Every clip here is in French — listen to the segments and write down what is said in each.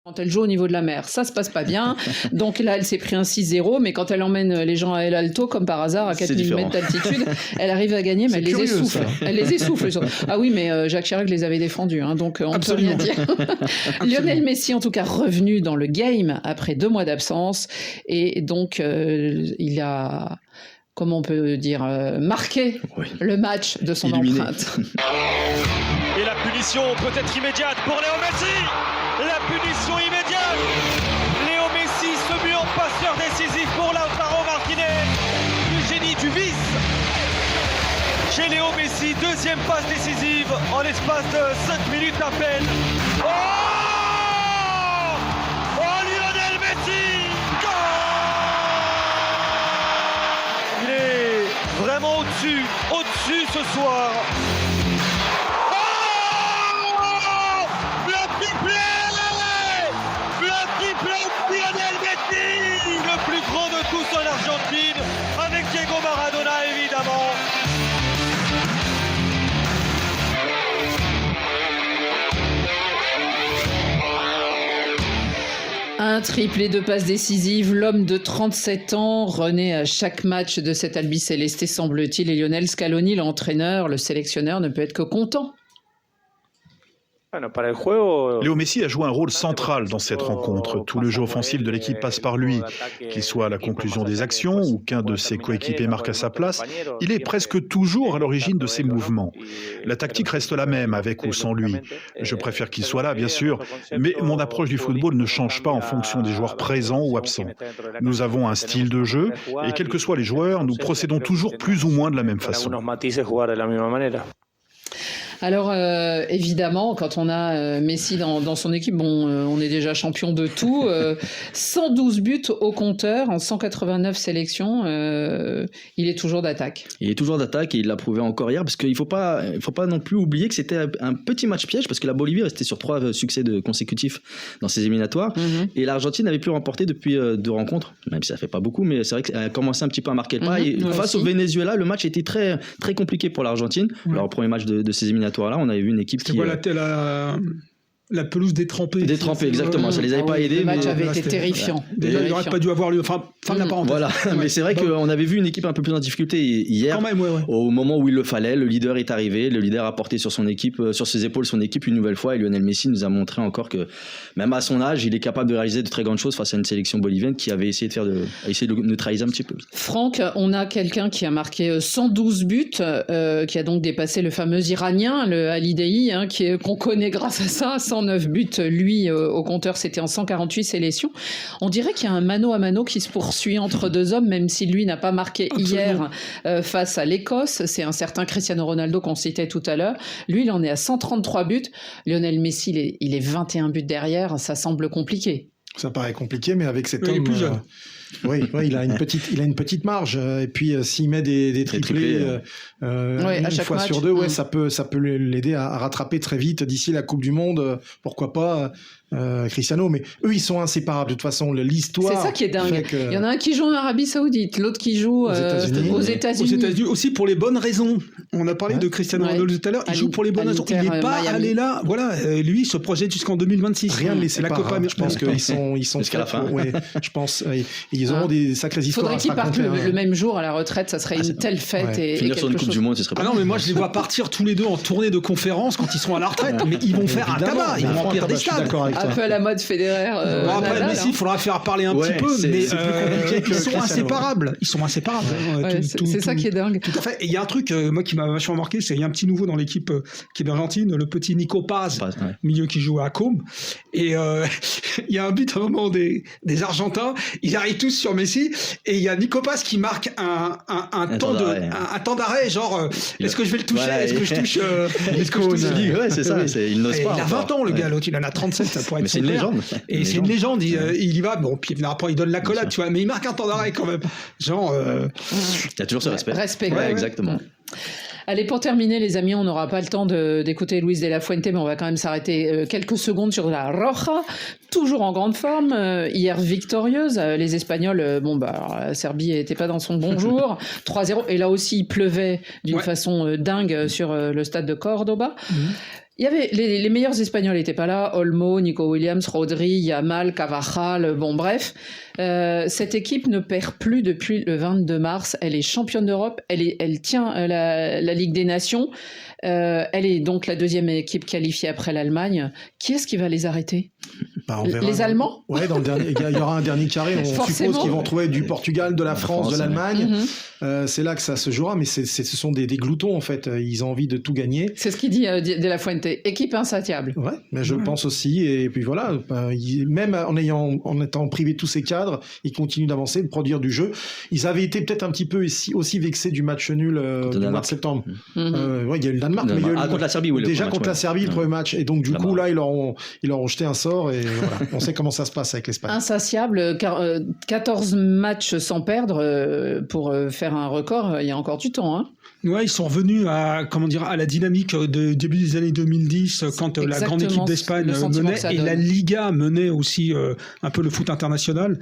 Quand elle joue au niveau de la mer, ça se passe pas bien. Donc là, elle s'est pris un 6-0, mais quand elle emmène les gens à El Alto, comme par hasard, à 4000 mètres d'altitude, elle arrive à gagner, mais elle les essouffle. Elle les essouffle. Ah oui, mais Jacques Chirac les avait défendus, hein, donc on ne peut rien dire. Lionel Messi, en tout cas, revenu dans le game après 2 mois d'absence. Et donc, il a, comment on peut dire, marqué le match de son empreinte. Et la punition peut être immédiate pour Léo Messi. La punition immédiate. Léo Messi se mue en passeur décisif pour Lautaro Martinez. Le génie du vice. Chez Léo Messi, 2e passe décisive en l'espace de 5 minutes à peine. Oh, Lionel Messi. Il est vraiment au-dessus ce soir. Lionel Messi, le plus grand de tous en Argentine, avec Diego Maradona évidemment. Un triplé de passes décisives, l'homme de 37 ans renaît à chaque match de cet albiceleste, semble-t-il, et Lionel Scaloni, l'entraîneur, le sélectionneur, ne peut être que content. Léo Messi a joué un rôle central dans cette rencontre. Tout le jeu offensif de l'équipe passe par lui. Qu'il soit à la conclusion des actions ou qu'un de ses coéquipiers marque à sa place, il est presque toujours à l'origine de ses mouvements. La tactique reste la même, avec ou sans lui. Je préfère qu'il soit là, bien sûr, mais mon approche du football ne change pas en fonction des joueurs présents ou absents. Nous avons un style de jeu, et quels que soient les joueurs, nous procédons toujours plus ou moins de la même façon. Alors évidemment, quand on a Messi dans son équipe, on est déjà champion de tout. 112 buts au compteur en 189 sélections. Il est toujours d'attaque. Il est toujours d'attaque et il l'a prouvé encore hier parce qu'il faut pas non plus oublier que c'était un petit match piège parce que la Bolivie restait sur 3 succès consécutifs dans ses éliminatoires et l'Argentine n'avait plus remporté depuis 2 rencontres, même si ça fait pas beaucoup, mais c'est vrai qu'elle a commencé un petit peu à marquer le pas. Et face au Venezuela, le match était très très compliqué pour l'Argentine. Leur premier match de ces éliminatoires là, on avait vu une équipe qui la pelouse détrempée. Détrempée, exactement. Ça les avait pas aidés. Le match avait été terrifiant. Déjà, il n'aurait pas dû avoir lieu. Enfin, fin de la parenthèse. Voilà. Mais c'est vrai qu'on avait vu une équipe un peu plus en difficulté hier. Quand même, au moment où il le fallait, le leader est arrivé. Le leader a porté sur ses épaules son équipe une nouvelle fois. Et Lionel Messi nous a montré encore que, même à son âge, il est capable de réaliser de très grandes choses face à une sélection bolivienne qui avait essayé de neutraliser un petit peu. Franck, on a quelqu'un qui a marqué 112 buts, qui a donc dépassé le fameux Iranien, le Ali Daei, qu'on connaît grâce à ça, 109 buts. Lui, au compteur, c'était en 148 sélections. On dirait qu'il y a un mano à mano qui se poursuit entre 2 hommes, même si lui n'a pas marqué hier face à l'Écosse. C'est un certain Cristiano Ronaldo qu'on citait tout à l'heure. Lui, il en est à 133 buts. Lionel Messi, il est 21 buts derrière. Ça semble compliqué. Ça paraît compliqué, mais avec cet homme... Il est plus jeune. Oui, il a une petite marge. Et puis, s'il met des triplés une fois match, sur 2, ça peut l'aider à rattraper très vite d'ici la Coupe du Monde. Pourquoi pas Cristiano, mais eux, ils sont inséparables. De toute façon, l'histoire... C'est ça qui est dingue. Il y en a un qui joue en Arabie Saoudite, l'autre qui joue aux États-Unis. Aux États-Unis aussi pour les bonnes raisons. On a parlé de Cristiano Ronaldo tout à l'heure. Il joue pour les bonnes raisons. Il n'est pas allé là. Voilà, lui, il se projette jusqu'en 2026. Rien ne les sépare. Je pense qu'ils sont jusqu'à la fin. Je pense... Ils auront des sacrées histoires. Il faudrait qu'ils partent le même jour à la retraite. Ça serait une telle fête. Finir sur une Coupe du Monde, ce serait pas. Ah non, mais moi, je les vois partir tous les deux en tournée de conférences quand ils sont à la retraite. Mais ils vont faire un tabac. Ils vont remplir des stades. Un peu à la mode Federer. Après, Messi, il faudra faire parler un petit peu, mais c'est plus compliqué. Ils sont inséparables. C'est ça qui est dingue. Tout à fait. Et il y a un truc, moi, qui m'a vachement marqué, c'est qu'il y a un petit nouveau dans l'équipe qui est d'Argentine, le petit Nico Paz, milieu qui joue à Com. Et il y a un but à un moment des Argentins. Ils arrivent tous sur Messi et il y a Nico Paz qui marque un temps d'arrêt, genre est-ce que je vais le toucher, est-ce que je touche ouais, c'est ça, il n'ose pas. Il a 20 ans le gars, l'autre il en a 37, ça pourrait être c'est une légende. Et c'est une légende, il y va, bon, puis après il donne la collade, tu vois, mais il marque un temps d'arrêt quand même. Genre il y a toujours ce respect. Ouais, exactement. Allez, pour terminer, les amis, on n'aura pas le temps d'écouter Luis de la Fuente, mais on va quand même s'arrêter quelques secondes sur la Roja, toujours en grande forme, hier victorieuse. Les Espagnols, la Serbie n'était pas dans son bon jour, 3-0, et là aussi, il pleuvait d'une façon dingue sur le stade de Cordoba. Il y avait les meilleurs Espagnols n'étaient pas là. Olmo, Nico Williams, Rodri, Yamal, Carvajal. Bon, bref. Cette équipe ne perd plus depuis le 22 mars. Elle est championne d'Europe. Elle tient la Ligue des Nations. Elle est donc la deuxième équipe qualifiée après l'Allemagne. Qui est-ce qui va les arrêter ? Les Allemands ? Ouais, dans le dernier, il y aura un dernier carré. On suppose qu'ils vont trouver du Portugal, de la France, de l'Allemagne. C'est là que ça se jouera, mais ce sont des gloutons en fait. Ils ont envie de tout gagner. C'est ce qu'il dit De La Fuente. Équipe insatiable. Ouais, mais je pense aussi. Et puis voilà, même en étant privé de tous ces cadres, ils continuent d'avancer, de produire du jeu. Ils avaient été peut-être un petit peu aussi vexés du match nul du mois de septembre. Ouais, il y a eu le Danemark, mais il y a eu contre la Serbie, oui. Déjà contre la Serbie, le premier match. Et donc du coup là, ils leur ont jeté un sort et voilà. On sait comment ça se passe avec l'Espagne. Insatiable, 14 matchs sans perdre pour faire un record, il y a encore du temps. Hein. Ouais, ils sont revenus à la dynamique de début des années 2010 quand la grande équipe d'Espagne menait et la Liga menait aussi un peu le foot international.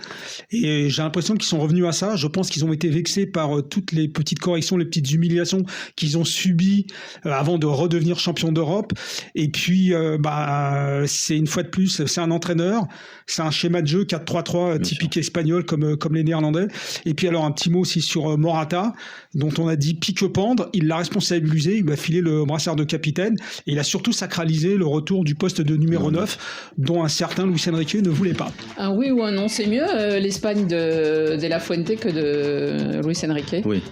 Et j'ai l'impression qu'ils sont revenus à ça. Je pense qu'ils ont été vexés par toutes les petites corrections, les petites humiliations qu'ils ont subies avant de redevenir champion d'Europe. Et puis, c'est une fois de plus, c'est un entraîneur, c'est un schéma de jeu 4-3-3 typique espagnol comme les Néerlandais. Et puis alors un petit mot aussi sur Morata, dont on a dit pique-pendre. Il l'a responsabilisé, il lui a filé le brassard de capitaine et il a surtout sacralisé le retour du poste de numéro 9 dont un certain Luis Enrique ne voulait pas. Un oui ou un non, c'est mieux l'Espagne de La Fuente que de Luis Enrique. Oui.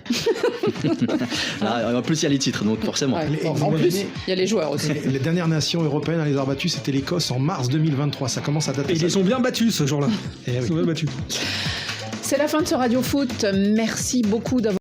En plus il y a les titres donc forcément. En plus il y a les joueurs aussi. Les dernières nations européennes à les avoir battues, c'était l'Écosse en mars 2023. Ça commence à dater. Et ils les ont bien battus ce jour-là. Ils sont bien battus. C'est la fin de ce Radio Foot. Merci beaucoup d'avoir